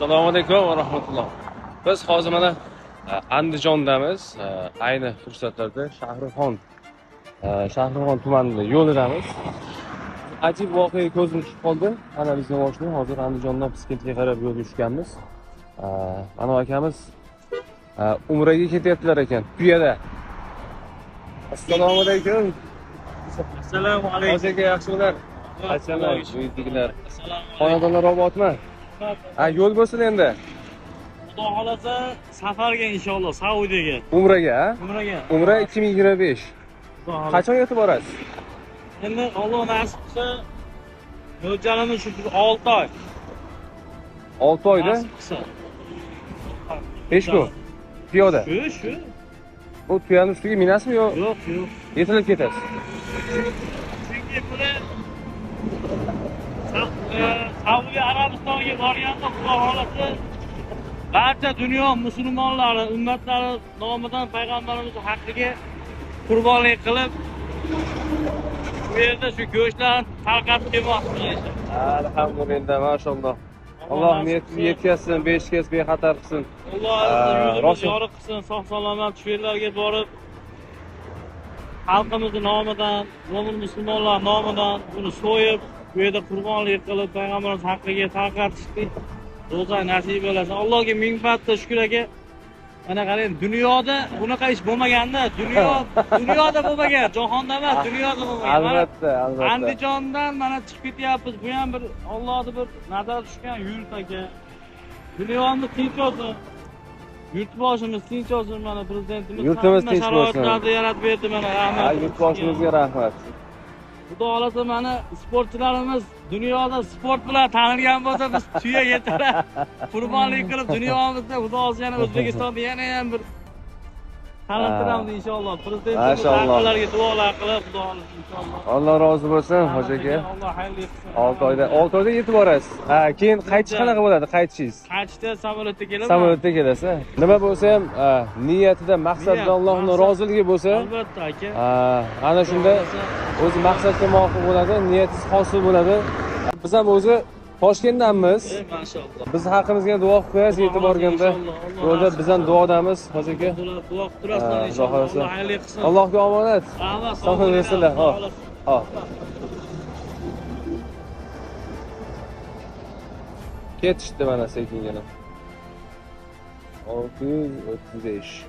Assalomu alaykum va rahmatulloh. Biz hozir mana Andijondamiz. Ayni fursatlarda Shahrixon tumanida yo'lidamiz. Ajib voqea ko'zim tushib qoldi. Ana bizning mashina hozir Andijondan Piskentga qarab yo'lga tushganmiz. Mana akamiz umraga ketyaptilar ekan, tuyada. Assalomu alaykum. Assalomu alaykum. Hozirga yaxshilar. Qachonlar uydagilar? Xonadonlar obodmi? Yo'l bo'lsin endi. Xudo xolasa safarga inshaalloh Saudiyaga. Umraga, Umraga. Umra 2025. Qachon yetib borasiz? Endi Alloh nasib qilsa mo'ljalimiz shu 6 oy. 6 oyda? Nasib qilsa. 5 kun. Piyoda. Shu. Bu tuyaning ustiga minasizmi yo? Yo'q. Yetilib ketasiz. Chunki buni Saudiya Arabistoniga borganda Xudo xolasa barcha dunyo musulmonlari, ummatlari nomidan payg'ambarimiz haqqiga qurbonlik qilib, bu yerda shu go'shtlarni tarqatib kelmoqchi. Alhamdulillah, maşallah. Alloh niyatingizni yetkazsin, beshkaz bexatar qilsin. Alloh yurtimizni yorug' qilsin, sog' salomat shu yerlarga borib xalqimizni nomidan, mo'min musulmonlar nomidan buni so'yib, bu yerda qurbonlik qilib payg'ambarimiz haqqiga tarqatishlik ro'za nasib bo'lsin. Allohga ming marta shukr aka. Mana qarang, dunyoda bunaqa ish bo'lmaganda, dunyoda bo'lmagan, jahonda emas, dunyoda bo'lmagan. Albatta. Andijondan mana chiqib ketyapmiz. Bu ham bir Allohning bir nazar tushgan yurt aka. Dunyomiz tinch olsin. Yurtboshimiz tinch olsin, mana prezidentimiz Yurtimiz tinch bo'lsin. Sharoitlarni yaratib berdi mana. Rahmat. Yurtboshimizga rahmat. Xudo xolasa mana sportchilarimiz dunyoda sport bilan tanilgan bo'lsa, biz tuya yetarlar. Qurbonlik qilib dunyomizda Xudo xolasa yana O'zbekistonda yana ham bir taniltiramiz inshaalloh. Prezidentimiz haqlarga duolar qilib, Xudo xolasa inshaalloh. Alloh rozi bo'lsin, hoji aka. Alloh xayrli qilsin. 6 oyda yetib borasiz. Keyin qaytish qanaqa bo'ladi, qaytishingiz? Qaytishda samolyotda kelaman. Samolyotda kelasiz. Nima bo'lsa ham, niyatida, maqsadida Allohning roziligi bo'lsa, albatta aka. Ana shunda o'zi maqsadga muvofiq bo'ladi, niyatingiz hosil bo'ladi. Biz ham o'zi Toshkentdanmiz. Maşallah. Biz haqimizga duo qilib qo'yasiz yetib borganda. Yo'lda biz ham duodamiz, hoji aka. Duo qilib turasizlar inshaalloh. Alloh xayrli qilsin. Allohga omonat. Sog' bo'linglar. Hop. Ketishdi mana sekingina. 635.